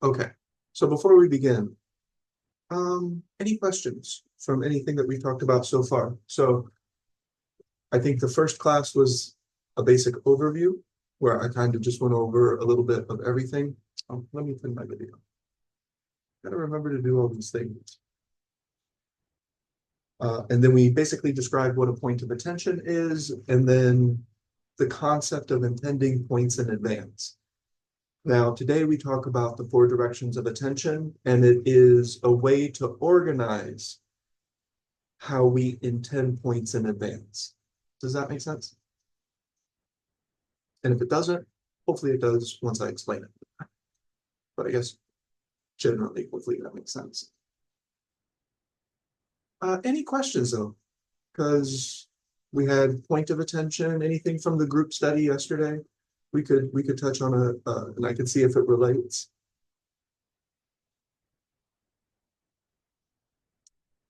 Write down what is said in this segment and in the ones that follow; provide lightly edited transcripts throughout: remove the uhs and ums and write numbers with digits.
Okay. So before we begin, any questions from anything that we've talked about so far? So I think the first class was a basic overview where I kind of just went over a little bit of everything. Let me pin my video. Gotta remember to do all these things. And then we basically described what a point of attention is, and then the concept of intending points in advance. Now, today we talk about the four directions of attention, and it is a way to organize how we intend points in advance. Does that make sense? And if it doesn't, hopefully it does once I explain it. But I guess generally, hopefully that makes sense. Any questions though? Because we had point of attention, anything from the group study yesterday, we could touch on and I could see if it relates.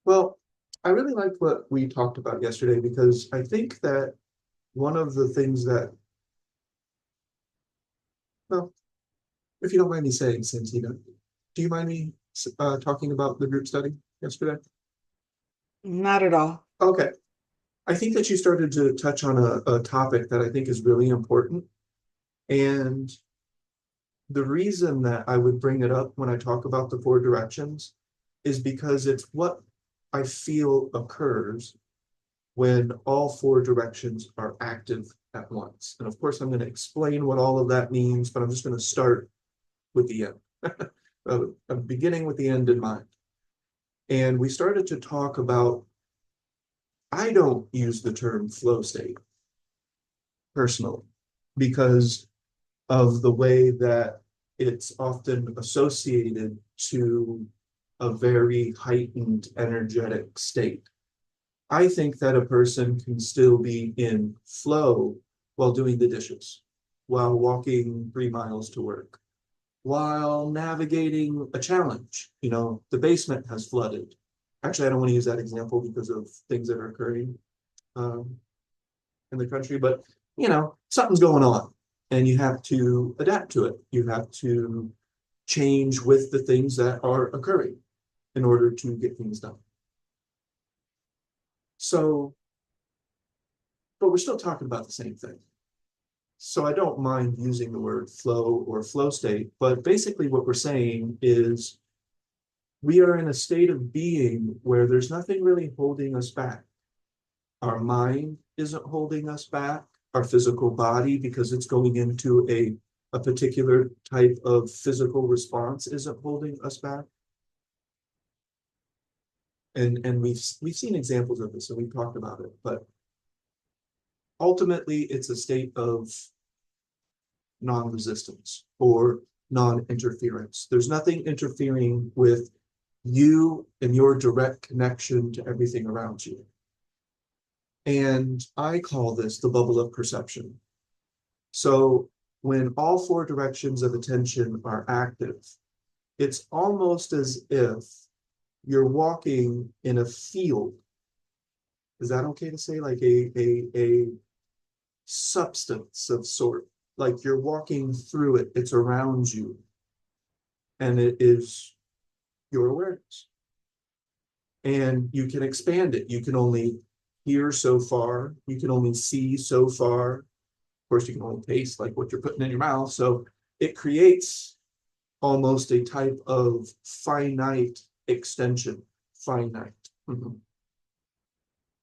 Well, I really liked what we talked about yesterday because I think that one of the things that, well, if you don't mind me saying, Santina, do you mind me talking about the group study yesterday? Not at all. Okay. I think that you started to touch on a topic that I think is really important. And the reason that I would bring it up when I talk about the four directions is because it's what I feel occurs when all four directions are active at once. And of course, I'm going to explain what all of that means, but I'm just going to start with the end. I'm beginning with the end in mind. And we started to talk about, I don't use the term flow state personally because of the way that it's often associated to a very heightened energetic state. I think that a person can still be in flow while doing the dishes, while walking 3 miles to work, while navigating a challenge. You know, the basement has flooded. Actually, I don't want to use that example because of things that are occurring um, in the country, but you know, something's going on and you have to adapt to it. You have to change with the things that are occurring in order to get things done. So, but we're still talking about the same thing. So I don't mind using the word flow or flow state, but basically what we're saying is we are in a state of being where there's nothing really holding us back. Our mind isn't holding us back, our physical body, because it's going into a particular type of physical response, isn't holding us back. And we've seen examples of this and we've talked about it, but ultimately it's a state of non-resistance or non-interference. There's nothing interfering with you and your direct connection to everything around you. And I call this the bubble of perception. So when all four directions of attention are active, it's almost as if you're walking in a field. Is that okay to say? Like a substance of sort, like you're walking through it, it's around you, and it is your awareness. And you can expand it. You can only hear so far, you can only see so far. Of course, you can only taste like what you're putting in your mouth. So it creates almost a type of finite extension. Finite. Mm-hmm.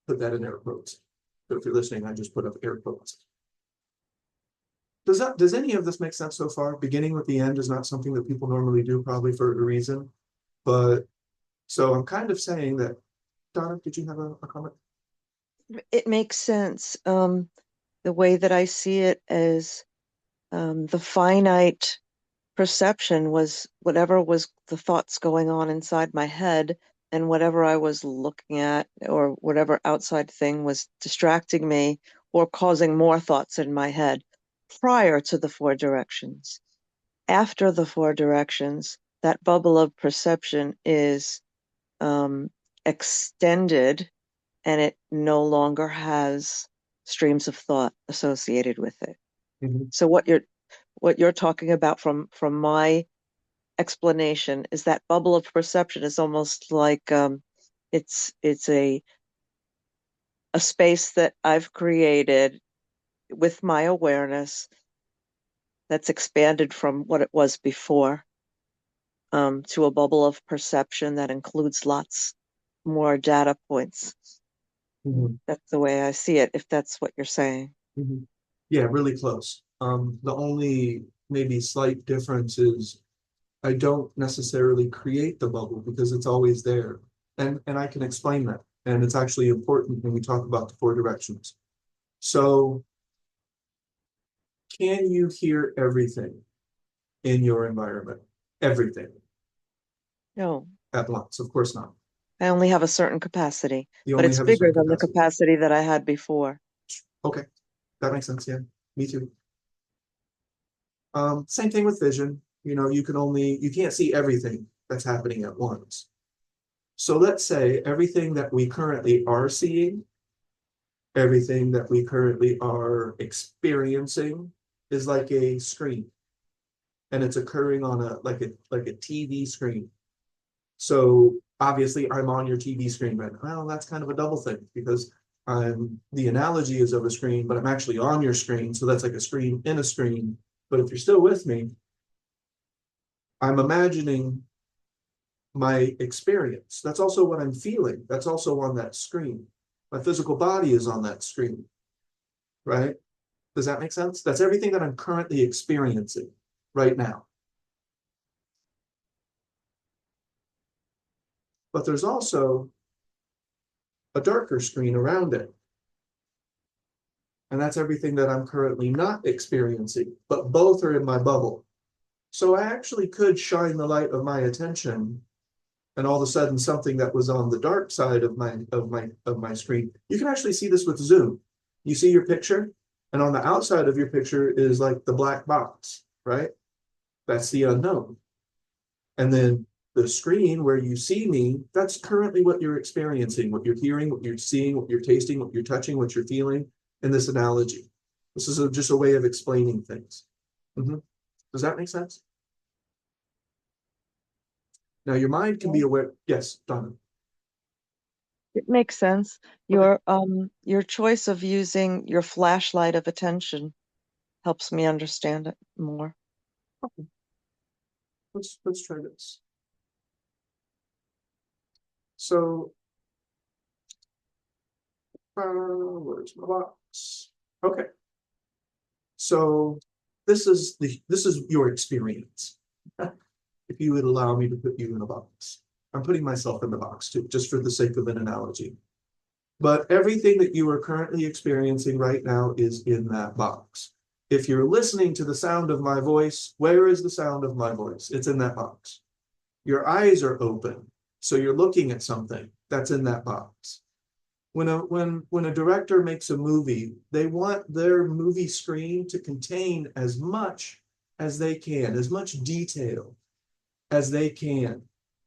Put that in air quotes. So if you're listening, I just put up air quotes. Does any of this make sense so far? Beginning with the end is not something that people normally do, probably for a reason. But so I'm kind of saying that. Donna, did you have a comment? It makes sense. The way that I see it as the finite perception was whatever was the thoughts going on inside my head, and whatever I was looking at or whatever outside thing was distracting me or causing more thoughts in my head prior to the four directions. After the four directions, that bubble of perception is um, extended and it no longer has streams of thought associated with it. Mhm. So what you're talking about from my explanation is that bubble of perception is almost like it's a space that I've created with my awareness that's expanded from what it was before, to a bubble of perception that includes lots more data points. Mhm, That's the way I see it, if that's what you're saying. mhm. Yeah, really close. The only maybe slight difference is I don't necessarily create the bubble because it's always there. And I can explain that. And it's actually important when we talk about the four directions. So, can you hear everything in your environment? Everything No, at once? Of course not. I only have a certain capacity, You but only it's have a bigger certain than the capacity. capacity that I had before. Okay, that makes sense. Yeah, me too. Same thing with vision. You know, you can't see everything that's happening at once. So let's say everything that we currently are seeing, everything that we currently are experiencing is like a screen, and it's occurring on a like a TV screen. So obviously I'm on your TV screen right now. Well, that's kind of a double thing because the analogy is of a screen, but I'm actually on your screen. So that's like a screen in a screen. But if you're still with me, I'm imagining my experience. That's also what I'm feeling. That's also on that screen. My physical body is on that screen, right? Does that make sense? That's everything that I'm currently experiencing right now. But there's also a darker screen around it. And that's everything that I'm currently not experiencing, but both are in my bubble. So I actually could shine the light of my attention, and all of a sudden something that was on the dark side of my screen. You can actually see this with Zoom. You see your picture, and on the outside of your picture is like the black box, right? That's the unknown. And then the screen where you see me, that's currently what you're experiencing, what you're hearing, what you're seeing, what you're tasting, what you're touching, what you're feeling in this analogy. This is just a way of explaining things. Mhm. Does that make sense? Now, your mind can be aware. Yes, Donna. It makes sense. Okay. Your choice of using your flashlight of attention helps me understand it more. Okay. Let's try this. So, where's my box? Okay. So this is your experience. If you would allow me to put you in a box. I'm putting myself in the box too, just for the sake of an analogy. But everything that you are currently experiencing right now is in that box. If you're listening to the sound of my voice, where is the sound of my voice? It's in that box. Your eyes are open, so you're looking at something that's in that box. When a director makes a movie, they want their movie screen to contain as much as they can, as much detail as they can,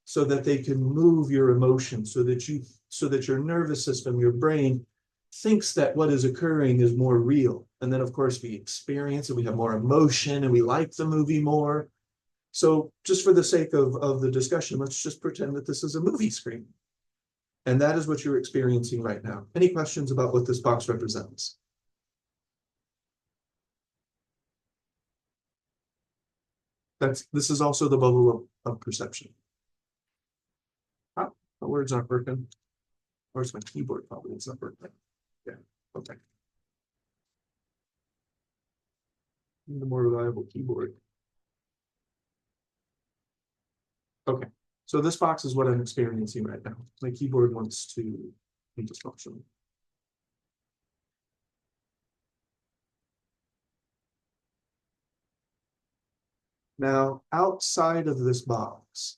so that they can move your emotions, so that your nervous system, your brain thinks that what is occurring is more real. And then of course we experience it, we have more emotion and we like the movie more. So just for the sake of the discussion, let's just pretend that this is a movie screen. And that is what you're experiencing right now. Any questions about what this box represents? This is also the bubble of perception. Ah, my words aren't working. Where's my keyboard? Probably it's not working. Yeah, okay. Need a more reliable keyboard. Okay, so this box is what I'm experiencing right now. My keyboard wants to be dysfunctional. Now, outside of this box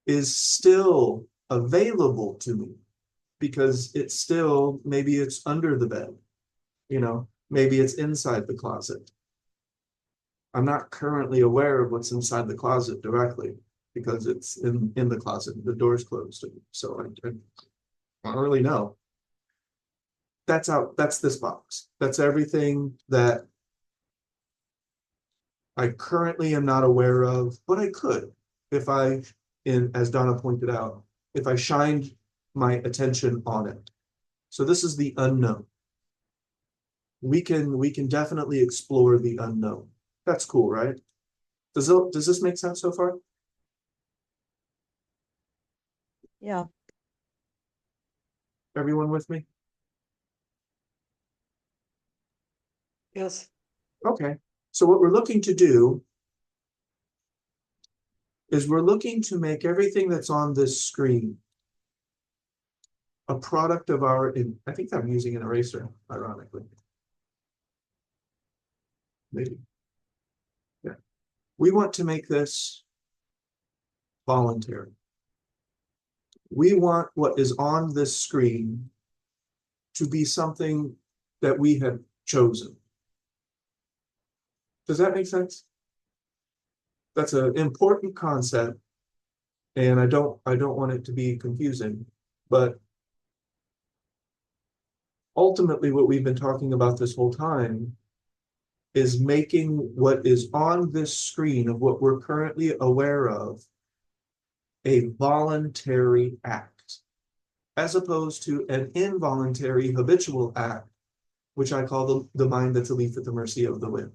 is still available to me because it's still, maybe it's under the bed, maybe it's inside the closet. I'm not currently aware of what's inside the closet directly because it's in the closet, the door's closed. So I don't really know. That's this box. That's everything that I currently am not aware of, but I could if I, as Donna pointed out, if I shined my attention on it. So this is the unknown. We can definitely explore the unknown. That's cool, right? Does this make sense so far? Yeah. Everyone with me? Yes. Okay. So what we're looking to do is we're looking to make everything that's on this screen a product of our, I think I'm using an eraser, ironically. Maybe. Yeah. We want to make this voluntary. We want what is on this screen to be something that we have chosen. Does that make sense? That's an important concept, and I don't want it to be confusing, but ultimately what we've been talking about this whole time is making what is on this screen of what we're currently aware of a voluntary act, as opposed to an involuntary habitual act, which I call the mind that's a leaf at the mercy of the wind.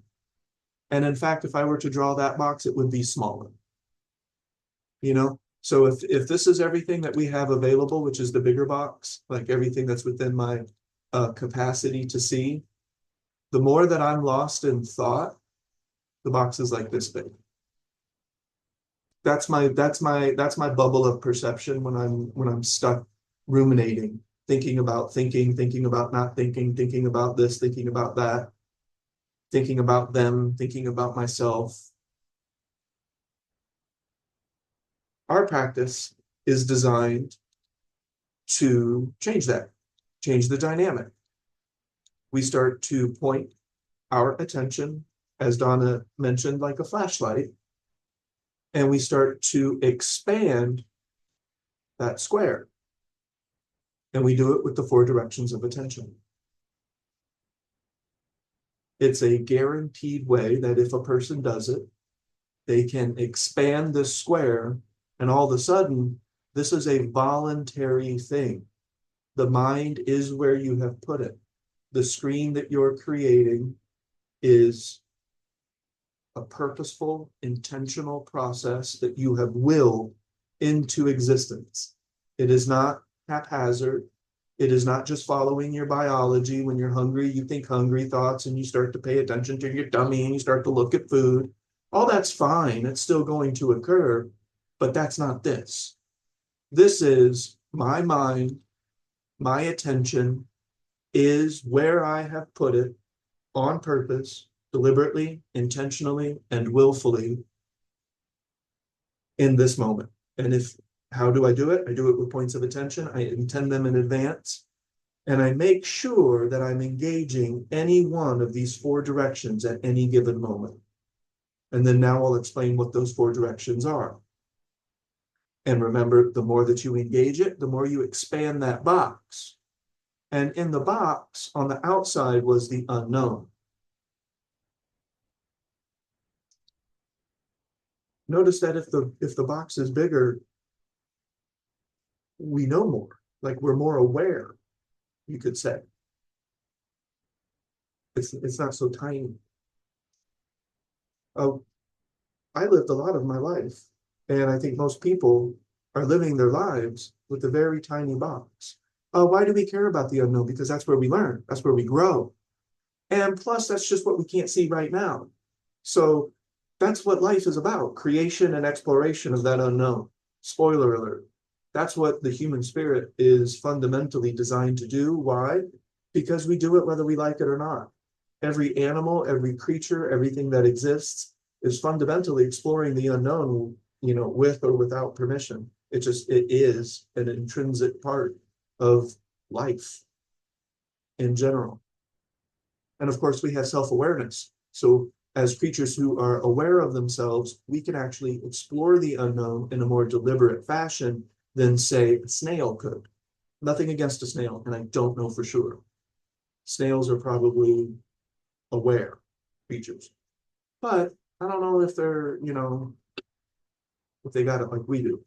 And in fact, if I were to draw that box, it would be smaller. You know, so if this is everything that we have available, which is the bigger box, like everything that's within my capacity to see, the more that I'm lost in thought, the box is like this big. That's my bubble of perception when I'm stuck ruminating, thinking about thinking, thinking about not thinking, thinking about this, thinking about that, thinking about them, thinking about myself. Our practice is designed to change that, change the dynamic. We start to point our attention, as Donna mentioned, like a flashlight, and we start to expand that square. And we do it with the 4 directions of attention. It's a guaranteed way that if a person does it, they can expand this square, and all of a sudden, this is a voluntary thing. The mind is where you have put it. The screen that you're creating is a purposeful, intentional process that you have willed into existence. It is not haphazard. It is not just following your biology. When you're hungry, you think hungry thoughts and you start to pay attention to your tummy and you start to look at food. All that's fine. It's still going to occur, but that's not this. This is my mind, my attention is where I have put it on purpose, deliberately, intentionally, and willfully in this moment. And how do I do it? I do it with points of attention. I intend them in advance. And I make sure that I'm engaging any one of these 4 directions at any given moment. And then now I'll explain what those 4 directions are. And remember, the more that you engage it, the more you expand that box. And in the box on the outside was the unknown. Notice that if the box is bigger, we know more, like we're more aware, you could say. It's not so tiny. I lived a lot of my life, and I think most people are living their lives with a very tiny box. Why do we care about the unknown? Because that's where we learn, that's where we grow. And plus, that's just what we can't see right now. So that's what life is about, creation and exploration of that unknown. Spoiler alert. That's what the human spirit is fundamentally designed to do. Why? Because we do it whether we like it or not. Every animal, every creature, everything that exists is fundamentally exploring the unknown, with or without permission. It is an intrinsic part of life in general. And of course, we have self-awareness. So as creatures who are aware of themselves, we can actually explore the unknown in a more deliberate fashion than, say, a snail could. Nothing against a snail, and I don't know for sure. Snails are probably aware creatures. But I don't know if they're, if they got it like we do.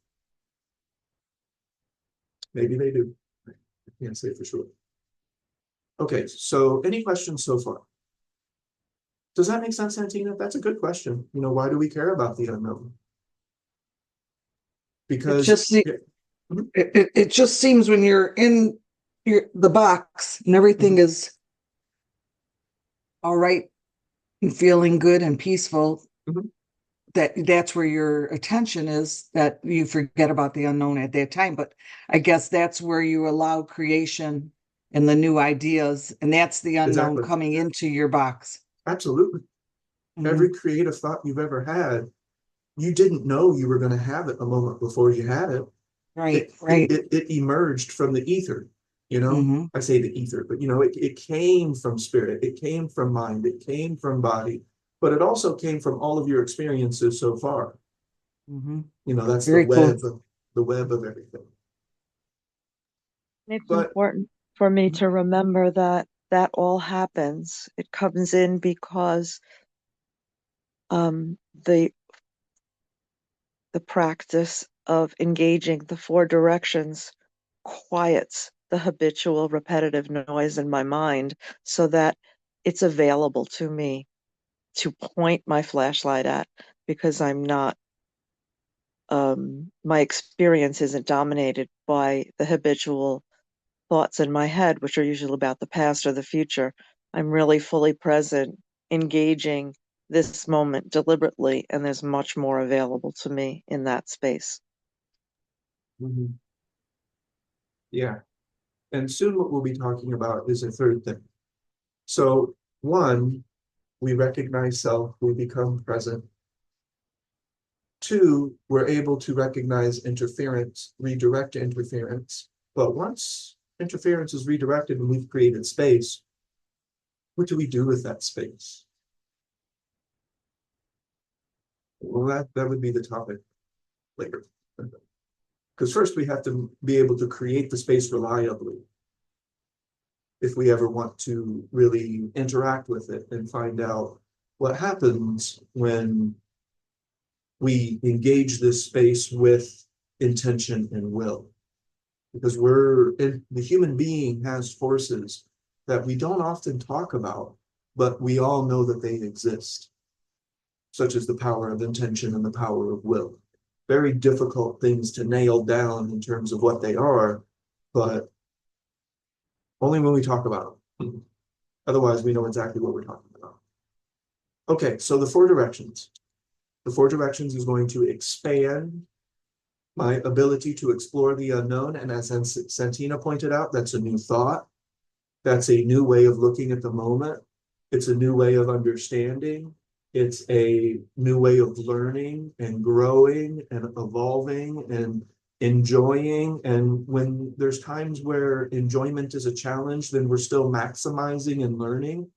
Maybe they do. I can't say for sure. Okay, so any questions so far? Does that make sense, Santina? That's a good question. Why do we care about the unknown? It Because just se- yeah, mhm, it just seems when you're in the box and everything mhm, is all right and feeling good and peaceful, mhm. that's where your attention is, that you forget about the unknown at that time. But I guess that's where you allow creation and the new ideas, and that's the unknown Exactly. coming into your box. Absolutely. Hmm. Every creative thought you've ever had, you didn't know you were going to have it a moment before you had it. Right, It it right. it, it emerged from the ether. Hmm. I say the ether, but it came from spirit, it came from mind, it came from body, but it also came from all of your experiences so far. Hmm. That's Very cool. the web of everything. It's But important for me to remember that that all happens. It comes in because um, the the practice of engaging the four directions quiets the habitual repetitive noise in my mind so that it's available to me to point my flashlight at because I'm not my experience isn't dominated by the habitual thoughts in my head, which are usually about the past or the future. I'm really fully present, engaging this moment deliberately, and there's much more available to me in that space. mhm, yeah, and soon what we'll be talking about is a third thing. So one, we recognize self, we become present. Two, we're able to recognize interference, redirect interference. But once interference is redirected and we've created space, what do we do with that space? Well, that would be the topic later. Because first we have to be able to create the space reliably if we ever want to really interact with it and find out what happens when we engage this space with intention and will. Because the human being has forces that we don't often talk about, but we all know that they exist, such as the power of intention and the power of will. Very difficult things to nail down in terms of what they are, but only when we talk about them. Otherwise, we know exactly what we're talking about. Okay, so the four directions. The four directions is going to expand my ability to explore the unknown. And as Santina pointed out, that's a new thought. That's a new way of looking at the moment. It's a new way of understanding. It's a new way of learning and growing and evolving and enjoying. And when there's times where enjoyment is a challenge, then we're still maximizing and learning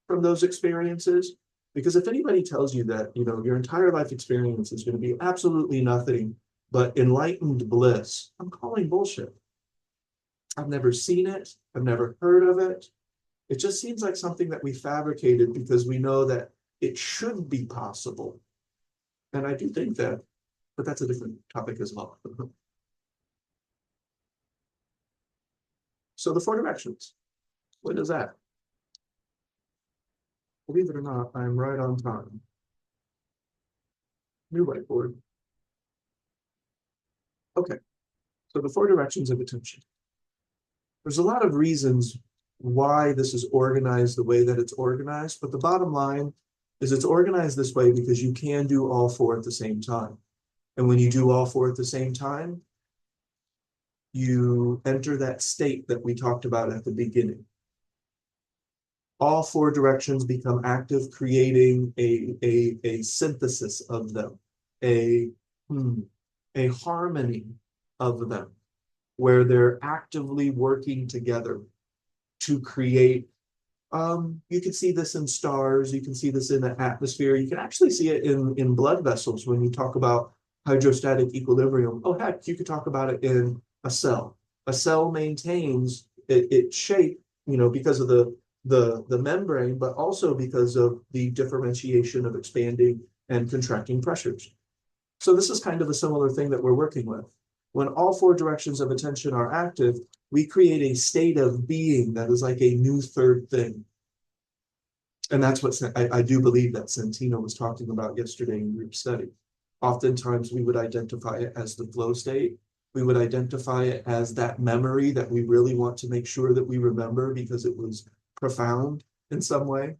from those experiences. Because if anybody tells you that, your entire life experience is going to be absolutely nothing but enlightened bliss, I'm calling bullshit. I've never seen it. I've never heard of it. It just seems like something that we fabricated because we know that it should be possible. And I do think that, but that's a different topic as well. So the four directions, what is that? Believe it or not, I'm right on time. New whiteboard. Okay, so the four directions of attention. There's a lot of reasons why this is organized the way that it's organized, but the bottom line is it's organized this way because you can do all four at the same time. And when you do all four at the same time, you enter that state that we talked about at the beginning. All four directions become active, creating a synthesis of them, a, a harmony of them, where they're actively working together to create. You can see this in stars, you can see this in the atmosphere, you can actually see it in blood vessels when you talk about hydrostatic equilibrium. Oh, heck, you could talk about it in a cell. A cell maintains its shape, because of the membrane, but also because of the differentiation of expanding and contracting pressures. So this is kind of a similar thing that we're working with. When all four directions of attention are active, we create a state of being that is like a new third thing. And that's what I do believe that Santino was talking about yesterday in group study. Oftentimes we would identify it as the flow state. We would identify it as that memory that we really want to make sure that we remember because it was profound in some way.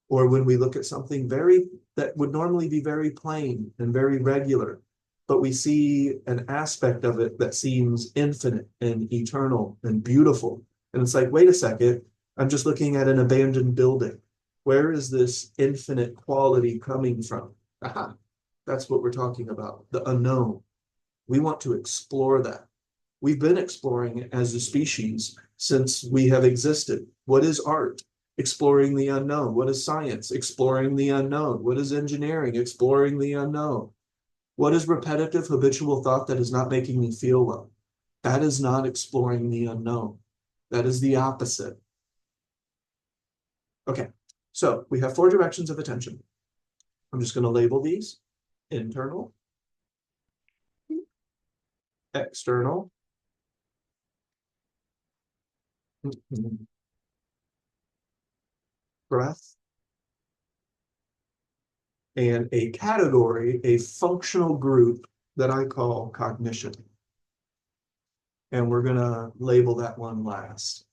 Or when we look at something that would normally be very plain and very regular, but we see an aspect of it that seems infinite and eternal and beautiful. And it's like, wait a second, I'm just looking at an abandoned building. Where is this infinite quality coming from? Aha, that's what we're talking about, the unknown. We want to explore that. We've been exploring it as a species since we have existed. What is art? Exploring the unknown. What is science? Exploring the unknown. What is engineering? Exploring the unknown. What is repetitive, habitual thought that is not making me feel well? That is not exploring the unknown. That is the opposite. Okay, so we have four directions of attention. I'm just going to label these: internal, external, breath, and a category, a functional group that I call cognition. And we're going to label that one last.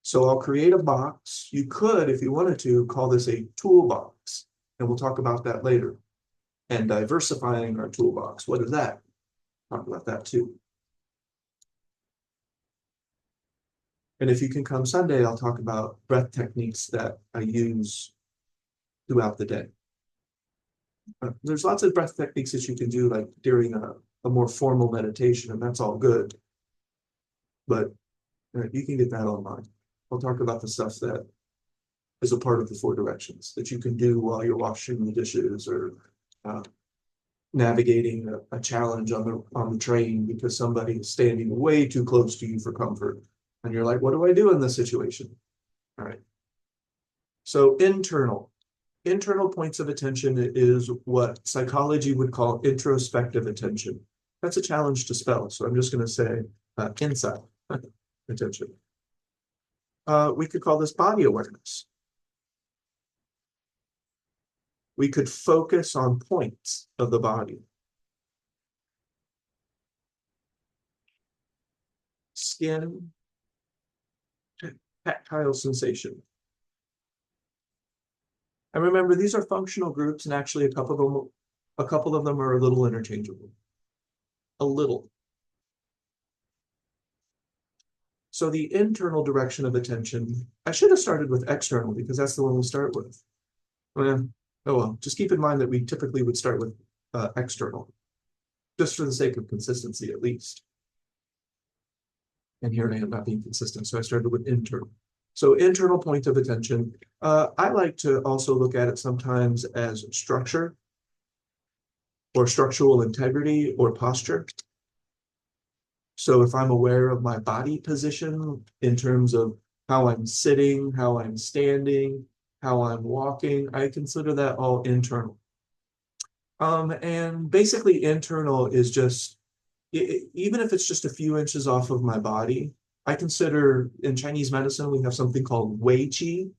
So I'll create a box. You could, if you wanted to, call this a toolbox, and we'll talk about that later. And diversifying our toolbox. What is that? Talk about that too. And if you can come Sunday, I'll talk about breath techniques that I use throughout the day. There's lots of breath techniques that you can do like during a more formal meditation, and that's all good. But you can get that online. I'll talk about the stuff that is a part of the four directions that you can do while you're washing the dishes or navigating a challenge on the train because somebody is standing way too close to you for comfort. And you're like, what do I do in this situation? All right. So internal points of attention is what psychology would call introspective attention. That's a challenge to spell. So I'm just going to say inside attention. We could call this body awareness. We could focus on points of the body. Skin, tactile sensation. And remember, these are functional groups, and actually a couple of them are a little interchangeable. A little. So the internal direction of attention, I should have started with external because that's the one we start with. Oh well, just keep in mind that we typically would start with external, just for the sake of consistency at least. And here I am not being consistent, so I started with internal. So internal point of attention, I like to also look at it sometimes as structure or structural integrity or posture. So if I'm aware of my body position in terms of how I'm sitting, how I'm standing, how I'm walking, I consider that all internal. And basically internal is just, even if it's just a few inches off of my body, I consider in Chinese medicine, we have something called Wei Qi,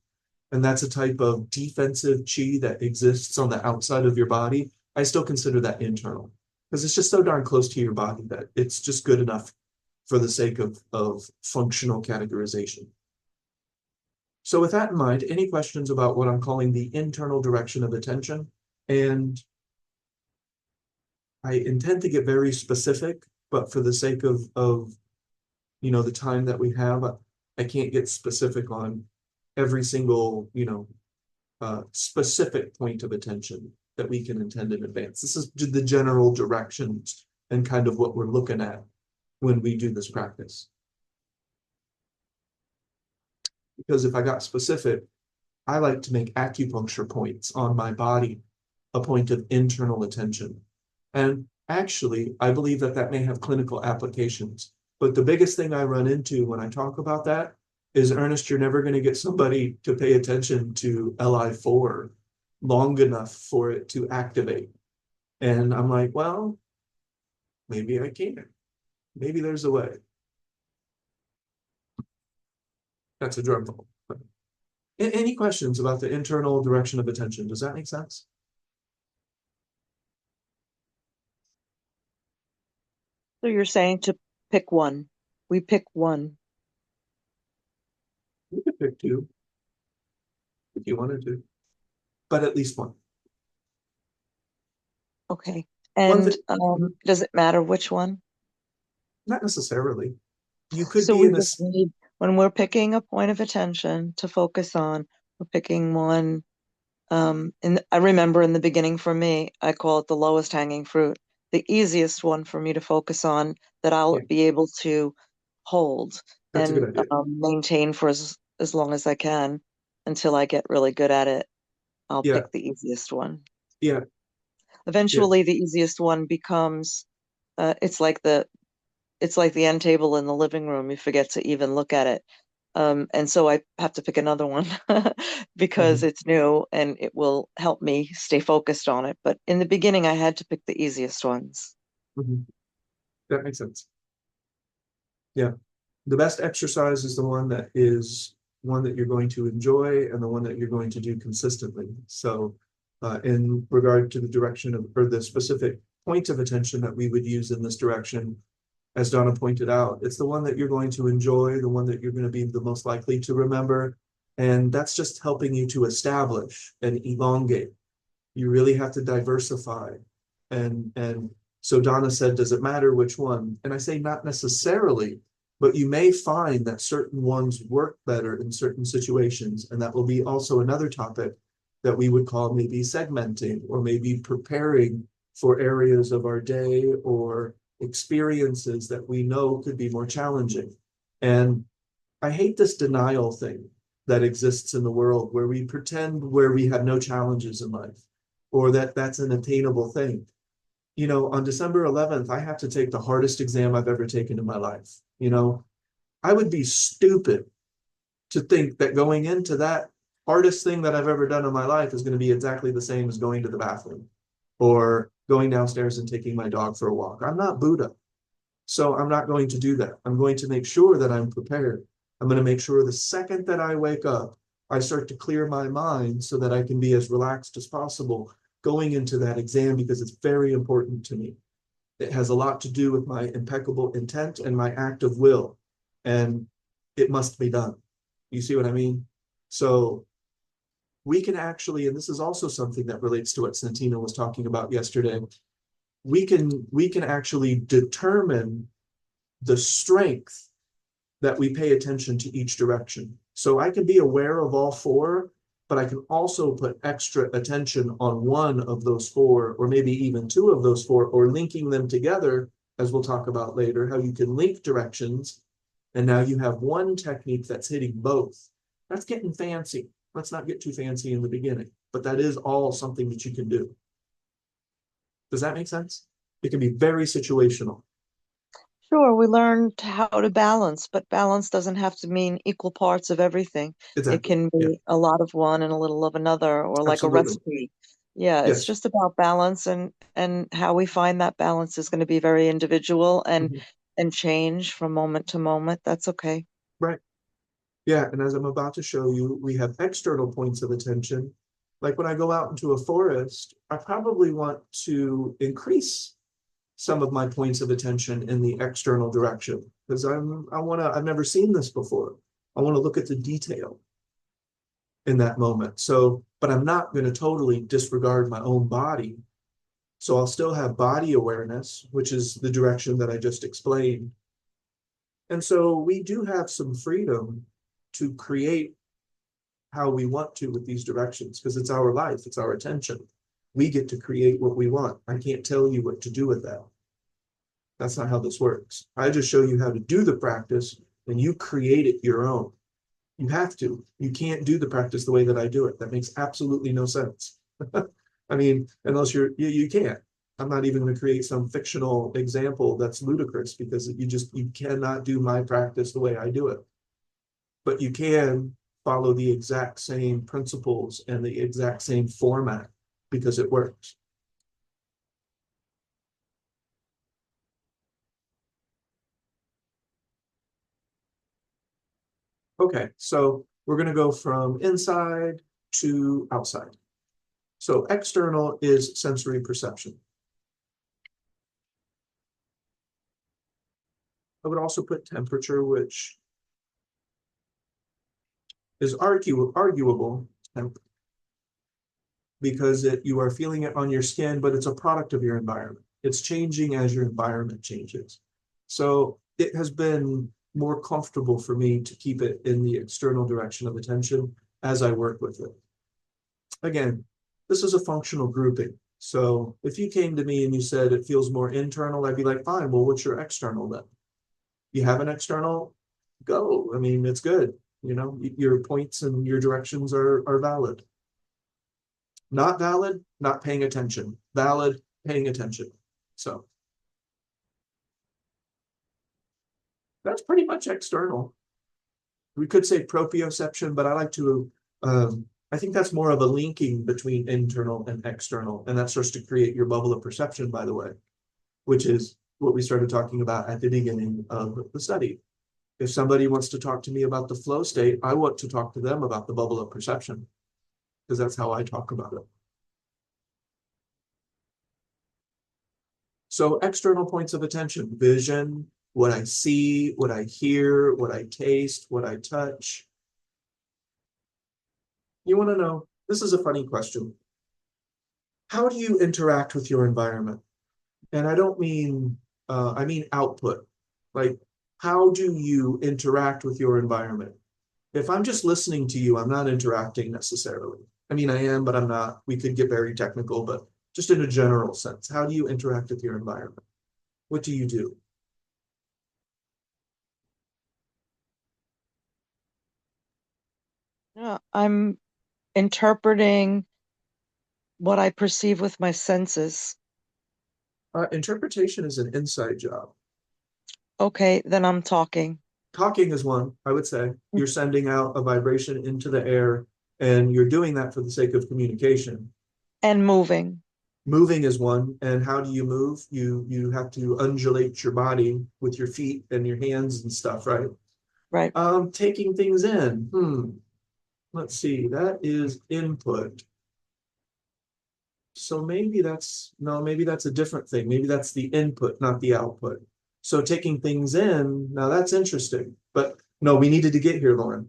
and that's a type of defensive Qi that exists on the outside of your body. I still consider that internal because it's just so darn close to your body that it's just good enough for the sake of functional categorization. So with that in mind, any questions about what I'm calling the internal direction of attention? And I intend to get very specific, but for the sake of the time that we have, I can't get specific on every single, specific point of attention that we can intend in advance. This is the general directions and kind of what we're looking at when we do this practice. Because if I got specific, I like to make acupuncture points on my body a point of internal attention. And actually, I believe that may have clinical applications. But the biggest thing I run into when I talk about that is, Ernest, you're never going to get somebody to pay attention to LI4 long enough for it to activate. And I'm like, well, maybe I can. Maybe there's a way. That's a drum roll. Any questions about the internal direction of attention? Does that make sense? So you're saying to pick one. We pick one. You could pick two if you wanted to, but at least one. Okay. One And thing, does it matter which one? not necessarily. You could So be we in a, just need, when we're picking a point of attention to focus on, we're picking one. And I remember in the beginning for me, I call it the lowest hanging fruit, the easiest one for me to focus on that I'll yeah, be able to hold that's a good and idea. maintain for as long as I can until I get really good at it. I'll Yeah, pick the easiest one. yeah, yeah. Eventually, the easiest one becomes it's like the end table in the living room. You forget to even look at it. And so I have to pick another one because Mhm, it's new and it will help me stay focused on it. But in the beginning, I had to pick the easiest ones. mhm. That makes sense. Yeah. The best exercise is the one that you're going to enjoy and the one that you're going to do consistently. So in regard to the direction of, or the specific point of attention that we would use in this direction, as Donna pointed out, it's the one that you're going to enjoy, the one that you're going to be the most likely to remember. And that's just helping you to establish and elongate. You really have to diversify. And so Donna said, does it matter which one? And I say not necessarily, but you may find that certain ones work better in certain situations. And that will be also another topic that we would call maybe segmenting or maybe preparing for areas of our day or experiences that we know could be more challenging. And I hate this denial thing that exists in the world where we pretend where we have no challenges in life or that that's an attainable thing. You know, on December 11th, I have to take the hardest exam I've ever taken in my life. You know, I would be stupid to think that going into that hardest thing that I've ever done in my life is going to be exactly the same as going to the bathroom or going downstairs and taking my dog for a walk. I'm not Buddha. So I'm not going to do that. I'm going to make sure that I'm prepared. I'm going to make sure the second that I wake up, I start to clear my mind so that I can be as relaxed as possible going into that exam because it's very important to me. It has a lot to do with my impeccable intent and my act of will, and it must be done. You see what I mean? So we can actually, and this is also something that relates to what Santina was talking about yesterday, we can actually determine the strength that we pay attention to each direction. So I can be aware of all four, but I can also put extra attention on one of those four, or maybe even two of those four, or linking them together, as we'll talk about later, how you can link directions. And now you have one technique that's hitting both. That's getting fancy. Let's not get too fancy in the beginning, but that is all something that you can do. Does that make sense? It can be very situational. Sure, we learned how to balance, but balance doesn't have to mean equal parts of everything. It Exactly. can Yeah, be a lot of one and a little of another, or like a absolutely. recipe. Yeah, it's Yes. just about balance and how we find that balance is going to be very individual Mhm. and change from moment to moment. That's okay. Right. Yeah, and as I'm about to show you, we have external points of attention. Like when I go out into a forest, I probably want to increase some of my points of attention in the external direction because I've never seen this before. I want to look at the detail in that moment. So, but I'm not going to totally disregard my own body. So I'll still have body awareness, which is the direction that I just explained. And so we do have some freedom to create how we want to with these directions because it's our life, it's our attention. We get to create what we want. I can't tell you what to do with that. That's not how this works. I just show you how to do the practice and you create it your own. You have to. You can't do the practice the way that I do it. That makes absolutely no sense. I mean, unless you can't. I'm not even going to create some fictional example that's ludicrous because you cannot do my practice the way I do it. But you can follow the exact same principles and the exact same format because it works. Okay, so we're going to go from inside to outside. So external is sensory perception. I would also put temperature, which is arguable because you are feeling it on your skin, but it's a product of your environment. It's changing as your environment changes. So it has been more comfortable for me to keep it in the external direction of attention as I work with it. Again, this is a functional grouping. So if you came to me and you said it feels more internal, I'd be like, fine, well, what's your external then? You have an external? Go. I mean, it's good. You know, your points and your directions are valid. Not valid, not paying attention. Valid, paying attention. So that's pretty much external. We could say proprioception, but I like to, I think that's more of a linking between internal and external. And that starts to create your bubble of perception, by the way, which is what we started talking about at the beginning of the study. If somebody wants to talk to me about the flow state, I want to talk to them about the bubble of perception because that's how I talk about it. So external points of attention, vision, what I see, what I hear, what I taste, what I touch. You want to know, this is a funny question. How do you interact with your environment? And I don't mean, I mean output. Like, how do you interact with your environment? If I'm just listening to you, I'm not interacting necessarily. I mean, I am, but I'm not. We could get very technical, but just in a general sense, how do you interact with your environment? What do you do? Yeah, I'm interpreting what I perceive with my senses. Interpretation is an inside job. Okay, then I'm talking. Talking is one, I would say. You're sending out a vibration into the air, and you're doing that for the sake of communication. And moving. Moving is one. And how do you move? You have to undulate your body with your feet and your hands and stuff, right? Right. Taking things in. Let's see. That is input. So maybe that's a different thing. Maybe that's the input, not the output. So taking things in, now that's interesting. But no, we needed to get here, Lauren.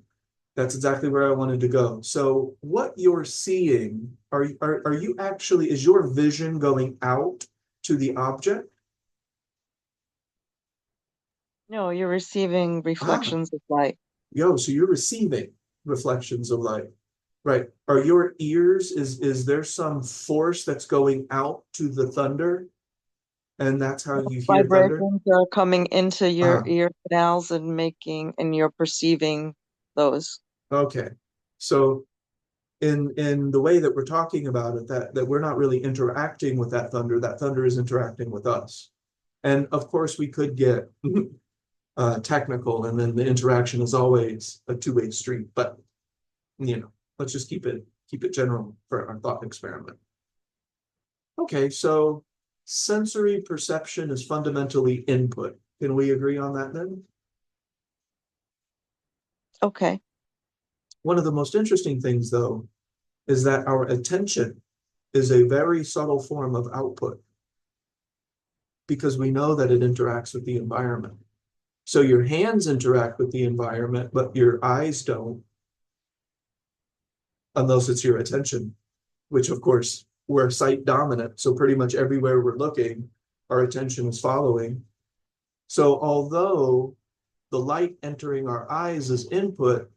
That's exactly where I wanted to go. So what you're seeing, are you actually, is your vision going out to the object? No, you're receiving Ah, reflections of light. so you're receiving reflections of light. Right. Are your ears, is there some force that's going out to the thunder? And that's how you hear thunder? Vibrations are coming into your Ah, ear canals and you're perceiving those. okay. So in the way that we're talking about it, that we're not really interacting with that thunder is interacting with us. And of course we could get technical, and then the interaction is always a two-way street, but let's just keep it general for our thought experiment. Okay, so sensory perception is fundamentally input. Can we agree on that then? Okay. One of the most interesting things, though, is that our attention is a very subtle form of output because we know that it interacts with the environment. So your hands interact with the environment, but your eyes don't, unless it's your attention, which of course we're sight dominant. So pretty much everywhere we're looking, our attention is following. So although the light entering our eyes is input,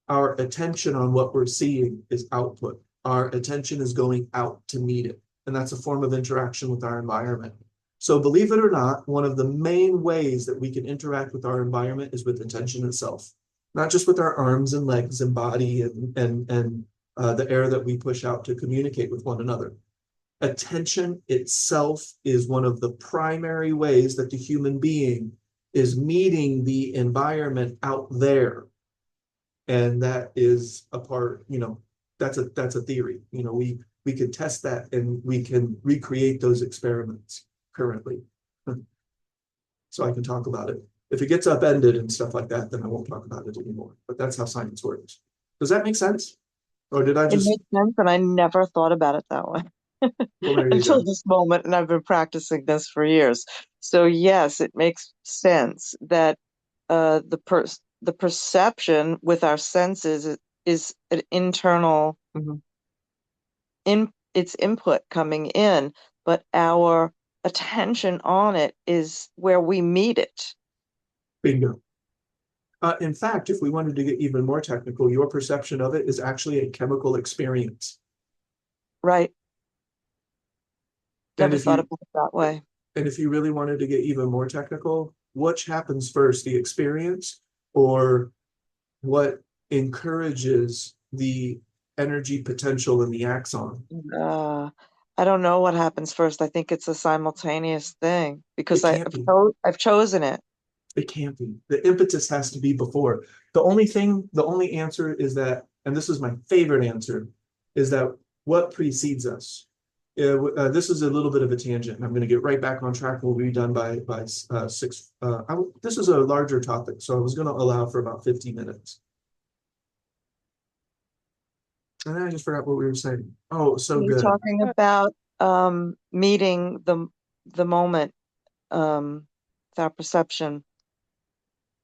our attention on what we're seeing is output. Our attention is going out to meet it. And that's a form of interaction with our environment. So believe it or not, one of the main ways that we can interact with our environment is with attention itself, not just with our arms and legs and body and the air that we push out to communicate with one another. Attention itself is one of the primary ways that the human being is meeting the environment out there. And that is a part, that's a theory. We can test that and we can recreate those experiments currently. So I can talk about it. If it gets upended and stuff like that, then I won't talk about it anymore. But that's how science works. Does that make sense? Or did I It just, makes sense, and I never thought about it that way well, there you until go. this moment, and I've been practicing this for years. So yes, it makes sense that the perception with our senses is an internal Mhm. its input coming in, but our attention on it is where we meet it. Bingo. In fact, if we wanted to get even more technical, your perception of it is actually a chemical experience. Right. And Never if thought you about it that way. and if you really wanted to get even more technical, which happens first, the experience or what encourages the energy potential in the axon? Uh, I don't know what happens first. I think it's a simultaneous thing because It can't be. I've chosen it. It can't be. The impetus has to be before. The only answer is that, and this is my favorite answer, is that what precedes us. This is a little bit of a tangent. I'm going to get right back on track. We'll be done by six. This is a larger topic, so I was going to allow for about 50 minutes. And then I just forgot what we were saying. Oh, so You're good. talking about meeting the moment with our perception.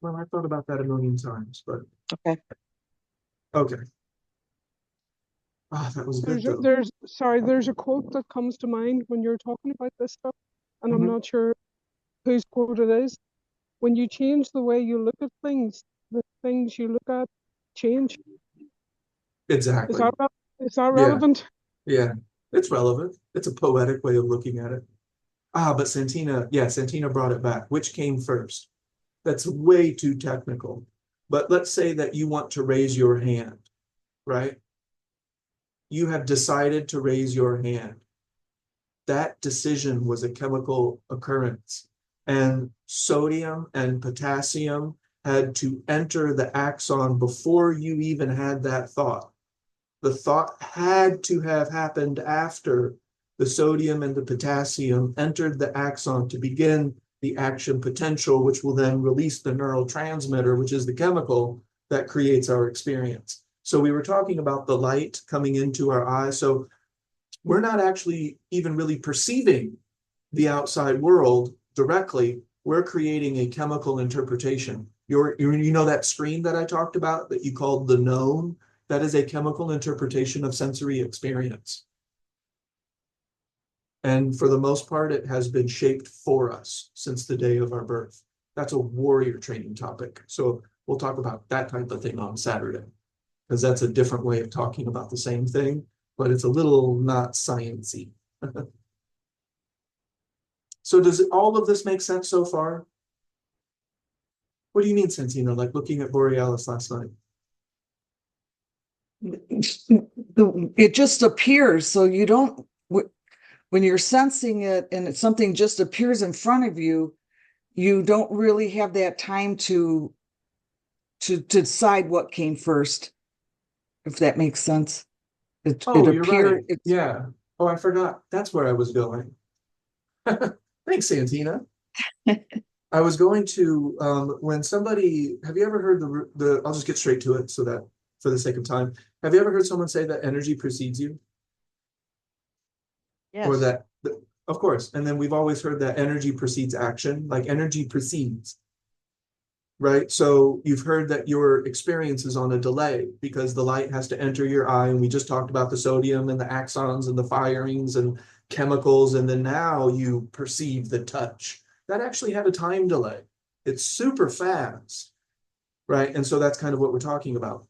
Well, I thought about that a million times, but Okay. okay. Ah, that was good though. There's a quote that comes to mind when you're talking about this stuff, and I'm Mhm. not sure whose quote it is. When you change the way you look at things, the things you look at change. Is Exactly. that is that Yeah, relevant? yeah. It's relevant. It's a poetic way of looking at it. Ah, but Santina brought it back. Which came first? That's way too technical. But let's say that you want to raise your hand, right? You have decided to raise your hand. That decision was a chemical occurrence. And sodium and potassium had to enter the axon before you even had that thought. The thought had to have happened after the sodium and the potassium entered the axon to begin the action potential, which will then release the neurotransmitter, which is the chemical that creates our experience. So we were talking about the light coming into our eyes. So we're not actually even really perceiving the outside world directly. We're creating a chemical interpretation. That screen that I talked about that you called the known, that is a chemical interpretation of sensory experience. And for the most part, it has been shaped for us since the day of our birth. That's a warrior training topic. So we'll talk about that type of thing on Saturday, because that's a different way of talking about the same thing, but it's a little not sciencey. So does all of this make sense so far? What do you mean, Santino? Like looking at Borealis last night? It just appears, so you don't, when you're sensing it and something just appears in front of you, you don't really have that time to decide what came first, if that makes sense. It Oh, you're right. appeared, it's Yeah. Oh, I forgot. That's where I was going. Thanks, Santina. I was going to when somebody have you ever heard the I'll just get straight to it so that for the sake of time. Have you ever heard someone say that energy precedes you? Or Yes. that of course, and then we've always heard that energy precedes action, like energy precedes, right? So you've heard that your experience is on a delay because the light has to enter your eye, and we just talked about the sodium and the axons and the firings and chemicals, and then now you perceive the touch. That actually had a time delay. It's super fast, right? And so that's kind of what we're talking about.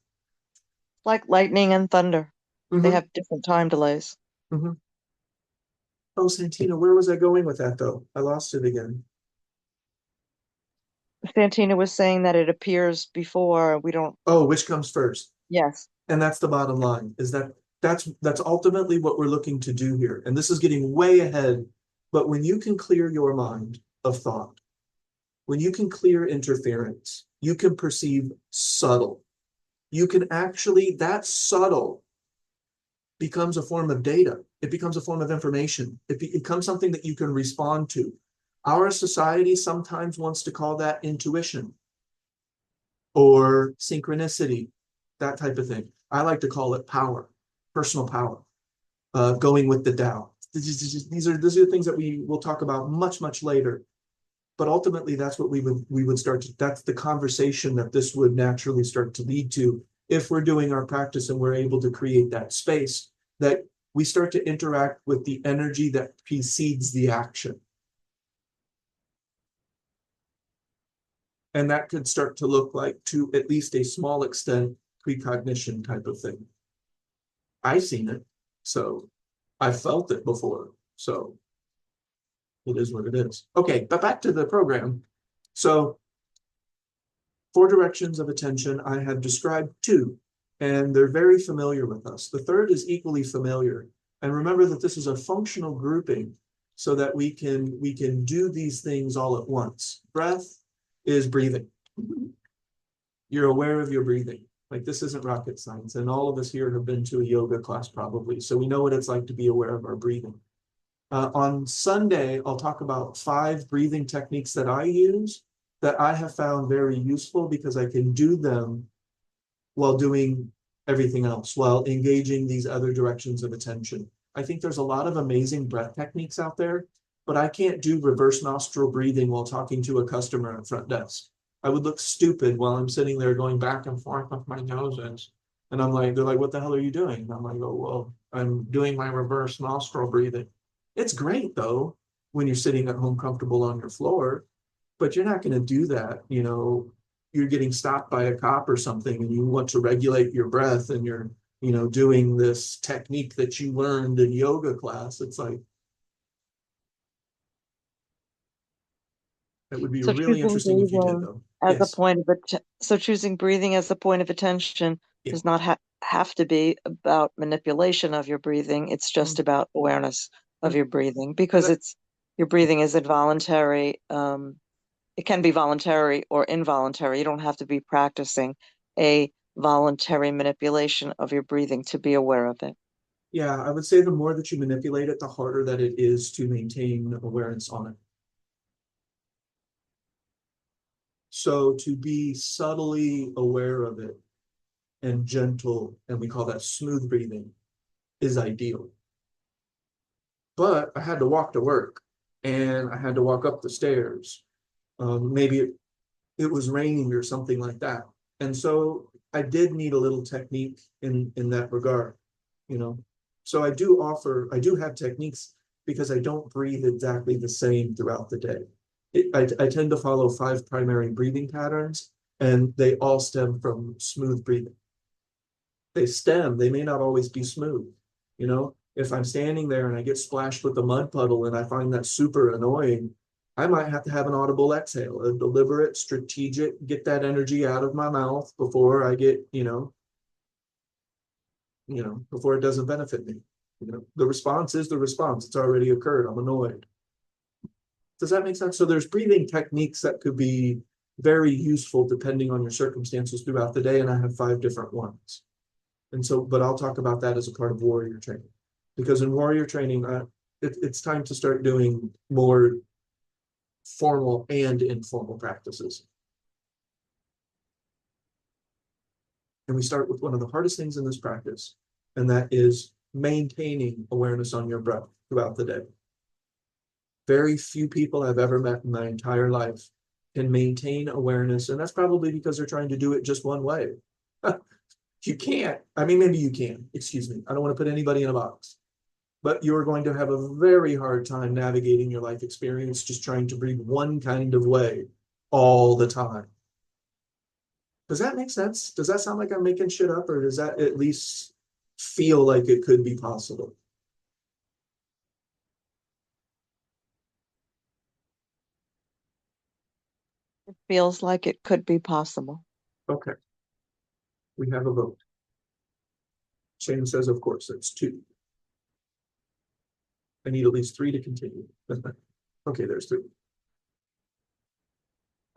Like lightning and thunder. They Mm-hmm, have different time delays. mm-hmm. Oh, Santino, where was I going with that though? I lost it again. Santina was saying that it appears before we don't. Oh, which comes first? Yes. And that's the bottom line, is that that's ultimately what we're looking to do here. And this is getting way ahead, but when you can clear your mind of thought, when you can clear interference, you can perceive subtle. you can actually, that subtle becomes a form of data. It becomes a form of information. It becomes something that you can respond to. Our society sometimes wants to call that intuition or synchronicity, that type of thing. I like to call it power, personal power, going with the Tao. These are things that we will talk about much later. But ultimately, that's what we would start to, that's the conversation that this would naturally start to lead to if we're doing our practice and we're able to create that space, that we start to interact with the energy that precedes the action. And that could start to look like, to at least a small extent, precognition type of thing. I've seen it, so I've felt it before, so it is what it is. Okay, but back to the program. So 4 directions of attention, I have described 2, and they're very familiar with us. The third is equally familiar. And remember that this is a functional grouping so that we can do these things all at once. Breath is breathing. You're aware of your breathing. Like, this isn't rocket science. And all of us here have been to a yoga class probably. So we know what it's like to be aware of our breathing. On Sunday, I'll talk about 5 breathing techniques that I use that I have found very useful because I can do them while doing everything else, while engaging these other directions of attention. I think there's a lot of amazing breath techniques out there, but I can't do reverse nostril breathing while talking to a customer at front desk. I would look stupid while I'm sitting there going back and forth with my noses. And I'm like, they're like, what the hell are you doing? And I'm like, oh, well, I'm doing my reverse nostril breathing. It's great though, when you're sitting at home comfortable on your floor, but you're not going to do that. You know, you're getting stopped by a cop or something and you want to regulate your breath and you're, you know, doing this technique that you learned in yoga class. It's like, that would be So really choosing interesting if you did breathing though. as a Yes. point of so choosing breathing as a point of attention Yeah. does not have to be about manipulation of your breathing. It's just about awareness of your breathing, because it's your breathing is involuntary. It can be voluntary or involuntary. You don't have to be practicing a voluntary manipulation of your breathing to be aware of it. Yeah, I would say the more that you manipulate it, the harder that it is to maintain awareness on it. So to be subtly aware of it and gentle, and we call that smooth breathing, is ideal. But I had to walk to work and I had to walk up the stairs. Maybe it was raining or something like that. And so I did need a little technique in that regard, you know. So I do have techniques because I don't breathe exactly the same throughout the day. I tend to follow 5 primary breathing patterns, and they all stem from smooth breathing. They may not always be smooth. You know, if I'm standing there and I get splashed with a mud puddle and I find that super annoying, I might have to have an audible exhale, a deliberate, strategic, get that energy out of my mouth before I get, before it doesn't benefit me. You know, the response is the response. It's already occurred. I'm annoyed. Does that make sense? So there's breathing techniques that could be very useful depending on your circumstances throughout the day, and I have 5 different ones. And so, but I'll talk about that as a part of warrior training, because in warrior training, it's time to start doing more formal and informal practices. And we start with one of the hardest things in this practice, and that is maintaining awareness on your breath throughout the day. Very few people I've ever met in my entire life can maintain awareness, and that's probably because they're trying to do it just one way. You can't. I mean, maybe you can. Excuse me. I don't want to put anybody in a box. But you're going to have a very hard time navigating your life experience just trying to breathe one kind of way all the time. Does that make sense? Does that sound like I'm making shit up, or does that at least feel like it could be possible? It feels like it could be possible. Okay. We have a vote. Shane says, of course, that's 2. I need at least 3 to continue. Okay, there's 3.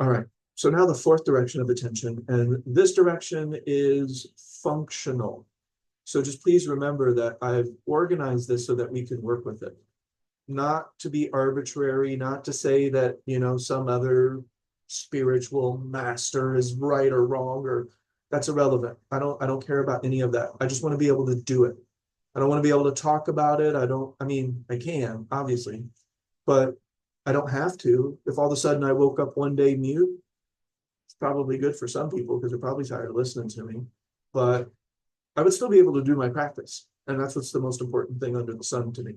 All right. So now the fourth direction of attention, and this direction is functional. So just please remember that I've organized this so that we can work with it. Not to be arbitrary, not to say that, some other spiritual master is right or wrong, or that's irrelevant. I don't care about any of that. I just want to be able to do it. I don't want to be able to talk about it. I can, obviously, but I don't have to. If all of a sudden I woke up one day mute, it's probably good for some people because they're probably tired of listening to me. But I would still be able to do my practice. And that's what's the most important thing under the sun to me.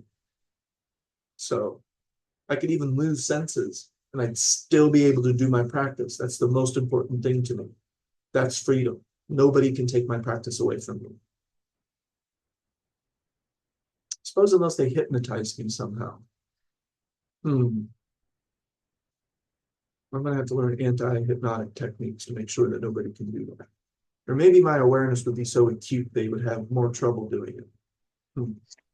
So I could even lose senses and I'd still be able to do my practice. That's the most important thing to me. That's freedom. Nobody can take my practice away from me. Suppose unless they hypnotize me somehow. I'm going to have to learn anti-hypnotic techniques to make sure that nobody can do that. Or maybe my awareness would be so acute they would have more trouble doing it.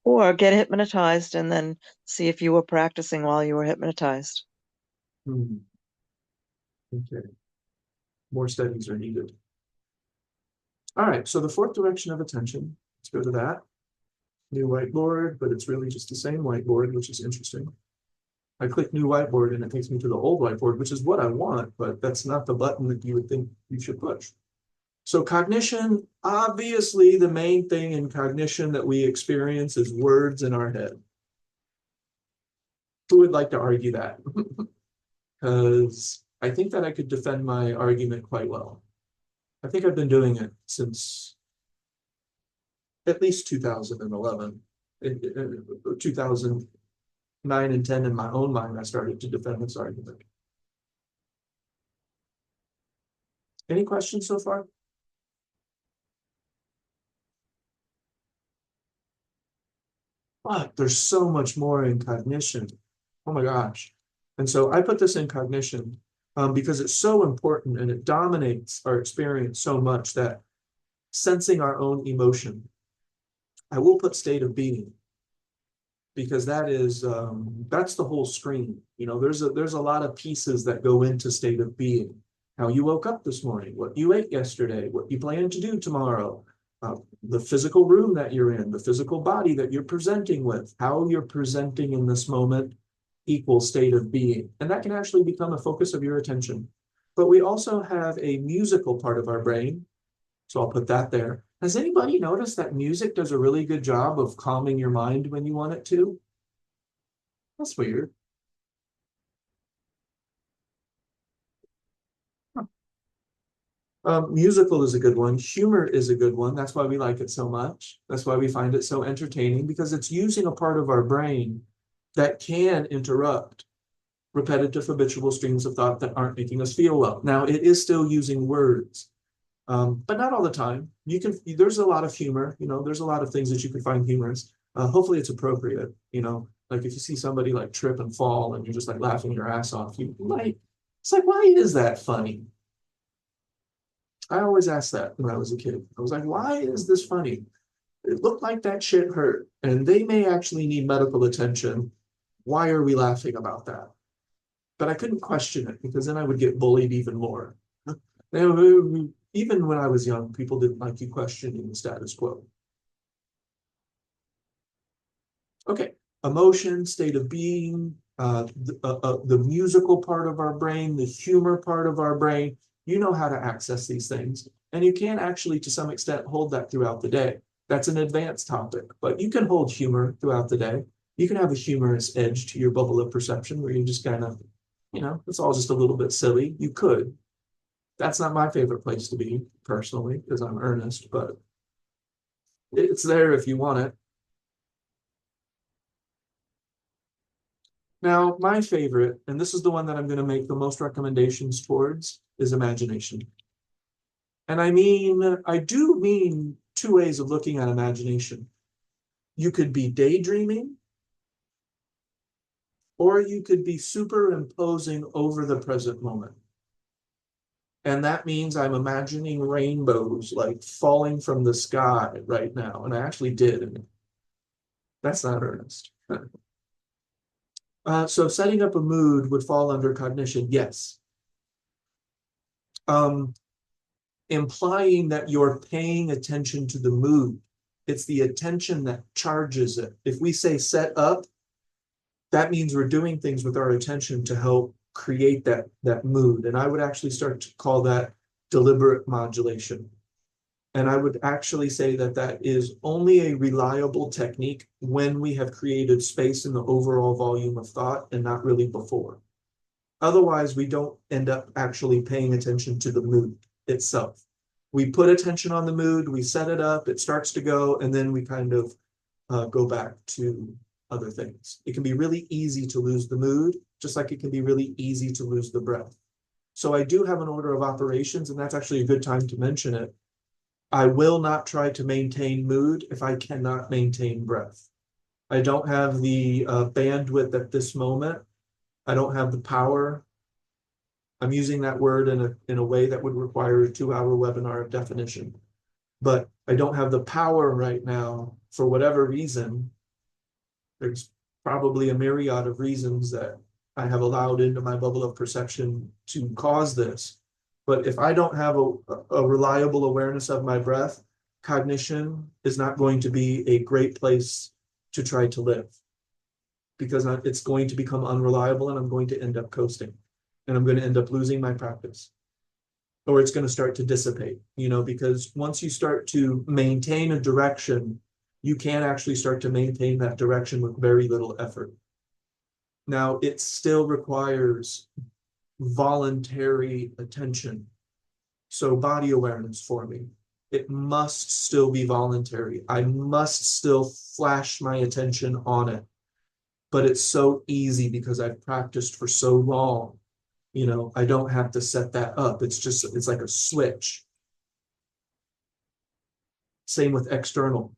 Or get hypnotized and then see if you were practicing while you were hypnotized. Okay. More studies are needed. All right, so the fourth direction of attention, let's go to that. New whiteboard, but it's really just the same whiteboard, which is interesting. I click new whiteboard and it takes me to the old whiteboard, which is what I want, but that's not the button that you would think you should push. So cognition, obviously the main thing in cognition that we experience is words in our head. Who would like to argue that? Because I think that I could defend my argument quite well. I think I've been doing it since at least 2011. 2009 and 10 in my own mind, I started to defend this argument. Any questions so far? But there's so much more in cognition. Oh my gosh. And so I put this in cognition because it's so important and it dominates our experience so much that sensing our own emotion. I will put state of being because that is that's the whole screen. There's a lot of pieces that go into state of being. How you woke up this morning, what you ate yesterday, what you plan to do tomorrow, the physical room that you're in, the physical body that you're presenting with, how you're presenting in this moment equals state of being. And that can actually become a focus of your attention. But we also have a musical part of our brain. So I'll put that there. Has anybody noticed that music does a really good job of calming your mind when you want it to? That's weird. Musical is a good one. Humor is a good one. That's why we like it so much. That's why we find it so entertaining, because it's using a part of our brain that can interrupt repetitive habitual streams of thought that aren't making us feel well. Now, it is still using words, but not all the time. There's a lot of humor, there's a lot of things that you can find humorous. Hopefully it's appropriate, like if you see somebody like trip and fall and you're just like laughing your ass off, it's like, why is that funny? I always asked that when I was a kid. I was like, why is this funny? It looked like that shit hurt, and they may actually need medical attention. Why are we laughing about that? But I couldn't question it because then I would get bullied even more. Even when I was young, people didn't like you questioning the status quo. Okay, emotion, state of being, the musical part of our brain, the humor part of our brain. You know how to access these things. And you can actually, to some extent, hold that throughout the day. That's an advanced topic, but you can hold humor throughout the day. You can have a humorous edge to your bubble of perception where you just kind of, it's all just a little bit silly. You could. That's not my favorite place to be, personally, because I'm earnest, but it's there if you want it. Now, my favorite, and this is the one that I'm going to make the most recommendations towards, is imagination. And I do mean two ways of looking at imagination. You could be daydreaming, or you could be superimposing over the present moment. And that means I'm imagining rainbows like falling from the sky right now. And I actually did. And that's not earnest. So setting up a mood would fall under cognition, yes. um, implying that you're paying attention to the mood. It's the attention that charges it. If we say set up, that means we're doing things with our attention to help create that mood. And I would actually start to call that deliberate modulation. And I would actually say that that is only a reliable technique when we have created space in the overall volume of thought and not really before. Otherwise, we don't end up actually paying attention to the mood itself. We put attention on the mood, we set it up, it starts to go, and then we kind of go back to other things. It can be really easy to lose the mood, just like it can be really easy to lose the breath. So I do have an order of operations, and that's actually a good time to mention it. I will not try to maintain mood if I cannot maintain breath. I don't have the bandwidth at this moment. I don't have the power. I'm using that word in a way that would require a 2-hour webinar of definition. But I don't have the power right now for whatever reason. There's probably a myriad of reasons that I have allowed into my bubble of perception to cause this. But if I don't have a reliable awareness of my breath, cognition is not going to be a great place to try to live, because it's going to become unreliable and I'm going to end up coasting and I'm going to end up losing my practice, or it's going to start to dissipate, because once you start to maintain a direction, you can actually start to maintain that direction with very little effort. Now, it still requires voluntary attention. So body awareness for me, it must still be voluntary. I must still flash my attention on it. But it's so easy because I've practiced for so long. I don't have to set that up. It's like a switch. Same with external.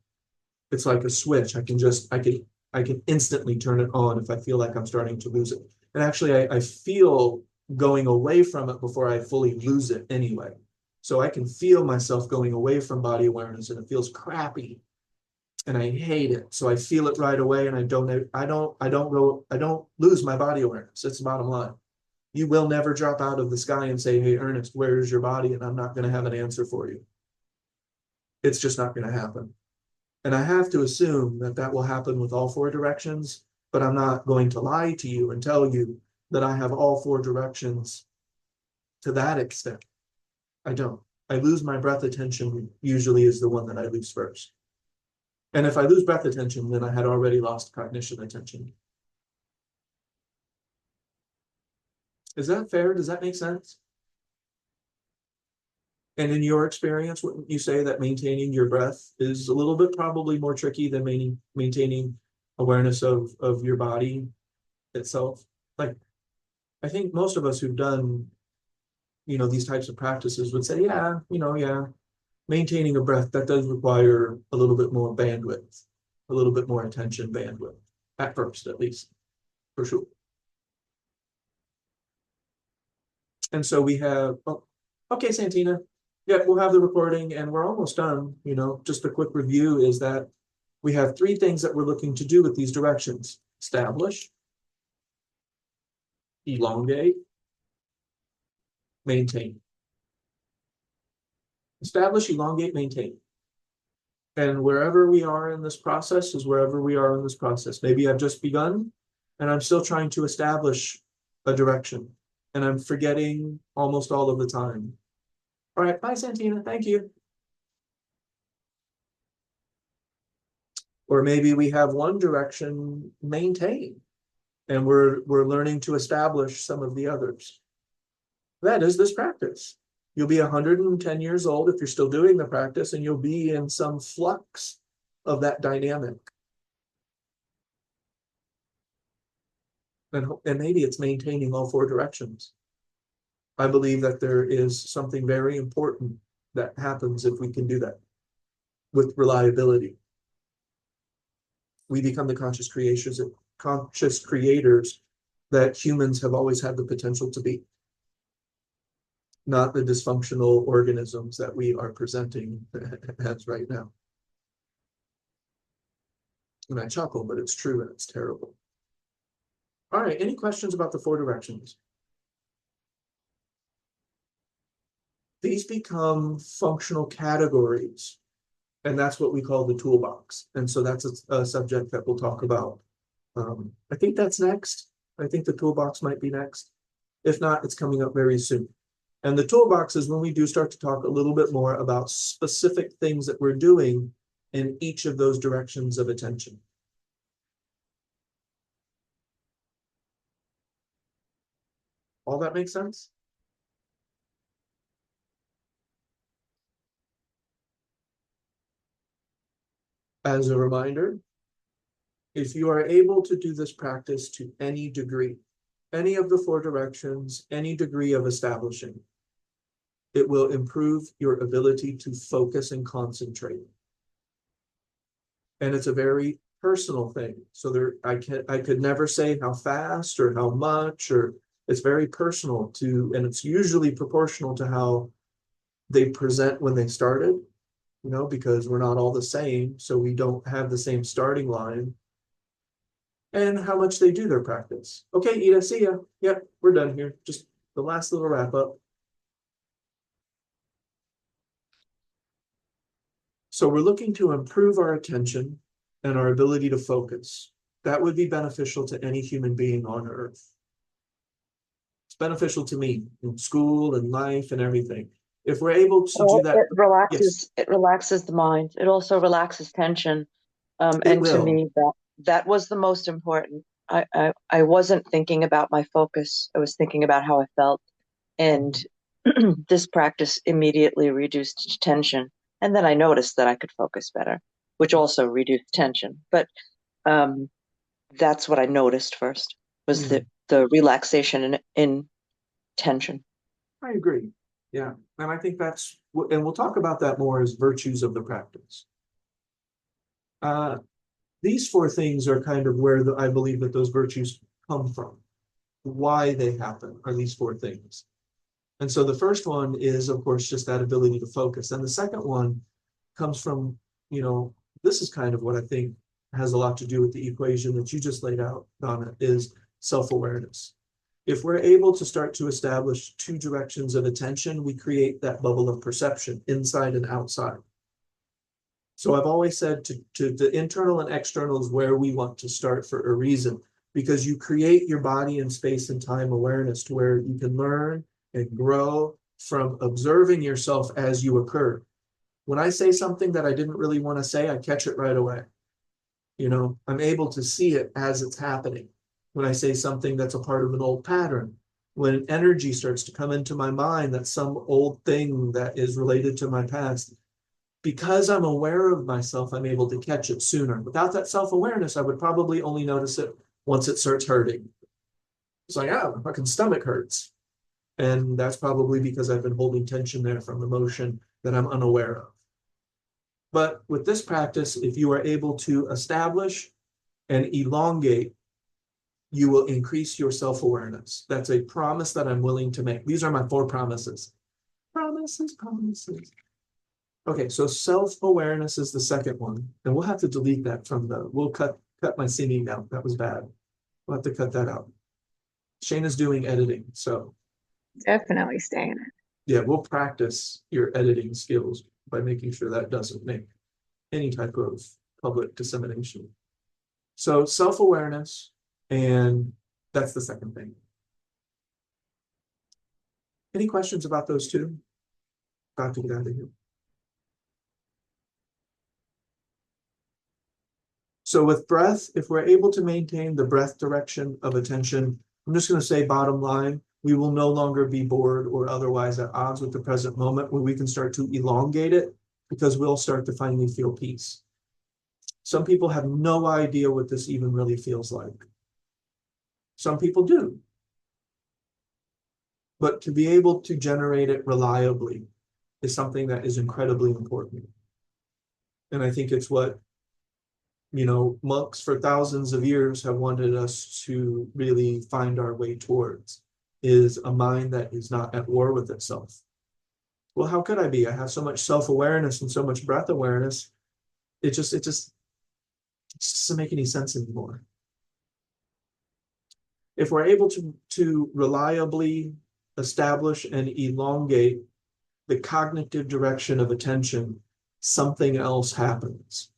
It's like a switch. I can instantly turn it on if I feel like I'm starting to lose it. And actually, I feel going away from it before I fully lose it anyway. So I can feel myself going away from body awareness, and it feels crappy, and I hate it. So I feel it right away, and I don't lose my body awareness. It's the bottom line. You will never drop out of the sky and say, "Hey, Ernest, where is your body?" And I'm not going to have an answer for you. It's just not going to happen. And I have to assume that that will happen with all 4 directions, but I'm not going to lie to you and tell you that I have all 4 directions to that extent. I don't. I lose my breath attention usually is the one that I lose first. And if I lose breath attention, then I had already lost cognition attention. Is that fair? Does that make sense? And in your experience, wouldn't you say that maintaining your breath is a little bit probably more tricky than maintaining awareness of your body itself? Like, I think most of us who've done, these types of practices would say, yeah, maintaining a breath, that does require a little bit more bandwidth, a little bit more attention bandwidth, at first, at least, for sure. And so we have, oh, okay, Santina. Yeah, we'll have the recording and we're almost done. Just a quick review is that we have 3 things that we're looking to do with these directions: establish, elongate, maintain. Establish, elongate, maintain. And wherever we are in this process is wherever we are in this process. Maybe I've just begun and I'm still trying to establish a direction and I'm forgetting almost all of the time. All right, bye, Santina. Thank you. Or maybe we have one direction, maintain, and we're learning to establish some of the others. That is this practice. You'll be 110 years old if you're still doing the practice, and you'll be in some flux of that dynamic. And maybe it's maintaining all 4 directions. I believe that there is something very important that happens if we can do that with reliability. We become the conscious creators that humans have always had the potential to be, not the dysfunctional organisms that we are presenting as right now. And I chuckle, but it's true and it's terrible. All right, any questions about the 4 directions? these become functional categories. And that's what we call the toolbox. And so that's a subject that we'll talk about. I think that's next. I think the toolbox might be next. If not, it's coming up very soon. And the toolbox is when we do start to talk a little bit more about specific things that we're doing in each of those directions of attention. All that makes sense? As a reminder, if you are able to do this practice to any degree, any of the four directions, any degree of establishing, it will improve your ability to focus and concentrate. And it's a very personal thing. So I could never say how fast or how much, or it's very personal to, and it's usually proportional to how they present when they started, because we're not all the same. So we don't have the same starting line. And how much they do their practice. Okay, Ida, see ya. Yep, we're done here. Just the last little wrap up. So we're looking to improve our attention and our ability to focus. That would be beneficial to any human being on earth. It's beneficial to me in school and life and everything. If we're able to do that, It relaxes the mind. It also relaxes tension. And to me, that was the most important. I wasn't thinking about my focus. I was thinking about how I felt. And this practice immediately reduced tension. And then I noticed that I could focus better, which also reduced tension. But that's what I noticed first, was the relaxation in tension. I agree. Yeah. And I think and we'll talk about that more as virtues of the practice. These four things are kind of where I believe that those virtues come from. Why they happen are these four things. And so the first one is, of course, just that ability to focus. And the second one comes from, this is kind of what I think has a lot to do with the equation that you just laid out, Donna, is self-awareness. If we're able to start to establish two directions of attention, we create that bubble of perception inside and outside. So I've always said to the internal and external is where we want to start for a reason, because you create your body and space and time awareness to where you can learn and grow from observing yourself as you occur. When I say something that I didn't really want to say, I catch it right away. I'm able to see it as it's happening. When I say something that's a part of an old pattern, when energy starts to come into my mind, that's some old thing that is related to my past. Because I'm aware of myself, I'm able to catch it sooner. Without that self-awareness, I would probably only notice it once it starts hurting. It's like, my fucking stomach hurts. And that's probably because I've been holding tension there from emotion that I'm unaware of. But with this practice, if you are able to establish and elongate, you will increase your self-awareness. That's a promise that I'm willing to make. These are my 4 promises. Promises. Okay, so self-awareness is the second one. And we'll have to delete that we'll cut my singing out. That was bad. We'll have to cut that out. Shayna's doing editing, so. Definitely staying it. Yeah, we'll practice your editing skills by making sure that doesn't make any type of public dissemination. So self-awareness, and that's the second thing. Any questions about those two? About to get out of here. So with breath, if we're able to maintain the breath direction of attention, I'm just going to say bottom line, we will no longer be bored or otherwise at odds with the present moment, where we can start to elongate it because we'll start to finally feel peace. Some people have no idea what this even really feels like. Some people do. But to be able to generate it reliably is something that is incredibly important. And I think it's what monks for thousands of years have wanted us to really find our way towards, is a mind that is not at war with itself. Well, how could I be? I have so much self-awareness and so much breath awareness. It just doesn't make any sense anymore. If we're able to reliably establish and elongate the cognitive direction of attention, something else happens.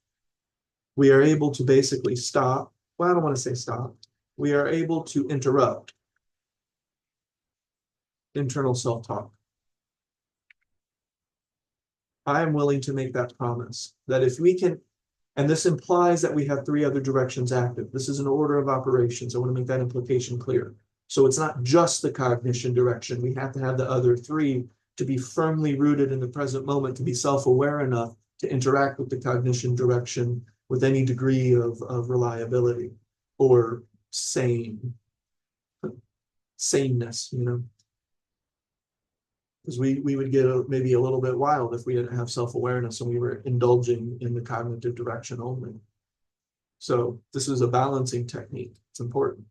We are able to basically stop. Well, I don't want to say stop. We are able to interrupt internal self-talk. I am willing to make that promise that if we can, and this implies that we have 3 other directions active. This is an order of operations. I want to make that implication clear. So it's not just the cognition direction. We have to have the other 3 to be firmly rooted in the present moment, to be self-aware enough to interact with the cognition direction with any degree of reliability or saneness, you know. Because we would get maybe a little bit wild if we didn't have self-awareness and we were indulging in the cognitive direction only. So this is a balancing technique. It's important.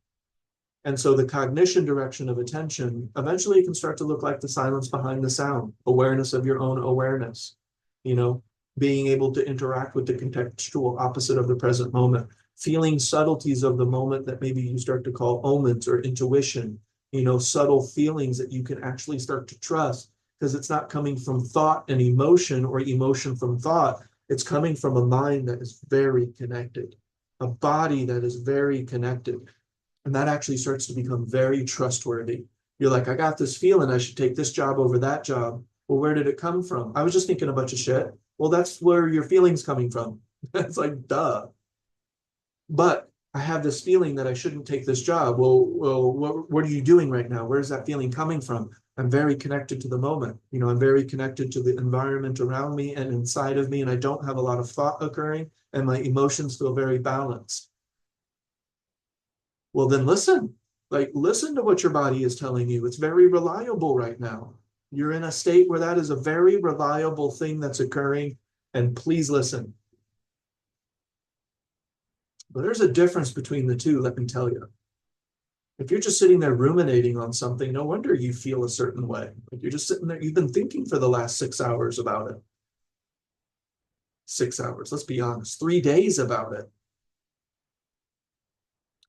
And so the cognition direction of attention eventually can start to look like the silence behind the sound, awareness of your own awareness, you know, being able to interact with the contextual opposite of the present moment, feeling subtleties of the moment that maybe you start to call omens or intuition, you know, subtle feelings that you can actually start to trust because it's not coming from thought and emotion or emotion from thought. It's coming from a mind that is very connected, a body that is very connected. And that actually starts to become very trustworthy. You're like, I got this feeling I should take this job over that job. Well, where did it come from? I was just thinking a bunch of shit. Well, that's where your feeling's coming from. It's like, duh. But I have this feeling that I shouldn't take this job. Well, what are you doing right now? Where's that feeling coming from? I'm very connected to the moment. You know, I'm very connected to the environment around me and inside of me, and I don't have a lot of thought occurring, and my emotions feel very balanced. Well, then listen, listen to what your body is telling you. It's very reliable right now. You're in a state where that is a very reliable thing that's occurring, and please listen. But there's a difference between the two, let me tell you. If you're just sitting there ruminating on something, no wonder you feel a certain way. Like you're just sitting there, you've been thinking for the last 6 hours about it. 6 hours, let's be honest, 3 days about it.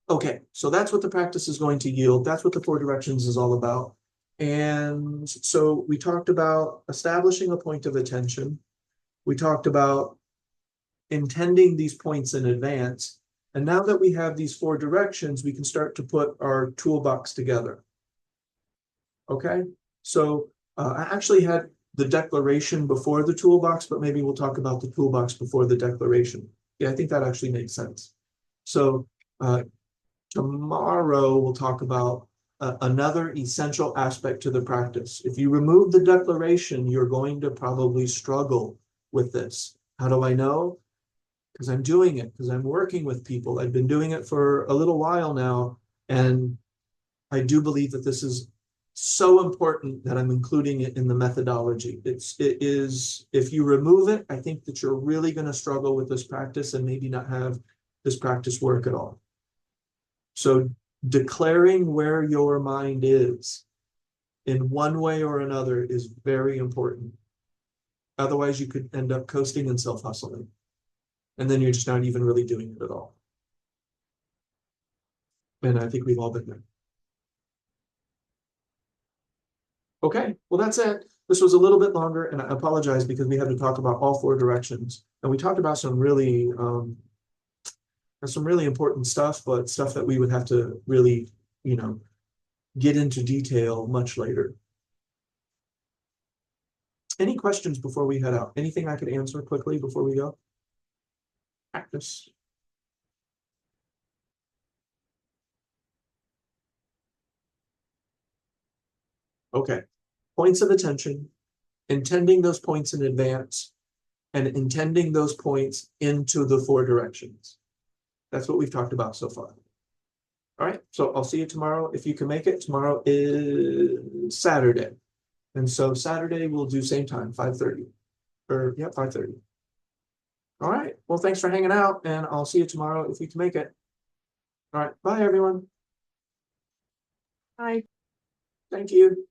Okay, so that's what the practice is going to yield. That's what the 4 directions is all about. And so we talked about establishing a point of attention. We talked about intending these points in advance. And now that we have these 4 directions, we can start to put our toolbox together. Okay, so I actually had the declaration before the toolbox, but maybe we'll talk about the toolbox before the declaration. Yeah, I think that actually makes sense. So tomorrow we'll talk about another essential aspect to the practice. If you remove the declaration, you're going to probably struggle with this. How do I know? Because I'm doing it, because I'm working with people. I've been doing it for a little while now, and I do believe that this is so important that I'm including it in the methodology. It is, if you remove it, I think that you're really going to struggle with this practice and maybe not have this practice work at all. So declaring where your mind is in one way or another is very important. Otherwise, you could end up coasting and self-hustling. And then you're just not even really doing it at all. And I think we've all been there. Okay, well, that's it. This was a little bit longer, and I apologize because we had to talk about all 4 directions. And we talked about some really important stuff, but stuff that we would have to really, you know, get into detail much later. Any questions before we head out? Anything I could answer quickly before we go? Practice. Okay, points of attention, intending those points in advance, and intending those points into the 4 directions. That's what we've talked about so far. All right, so I'll see you tomorrow. If you can make it, tomorrow is Saturday. And so Saturday we'll do same time, 5:30. Or yeah, 5:30. All right, well, thanks for hanging out, and I'll see you tomorrow if you can make it. All right, bye everyone. Hi. Thank you.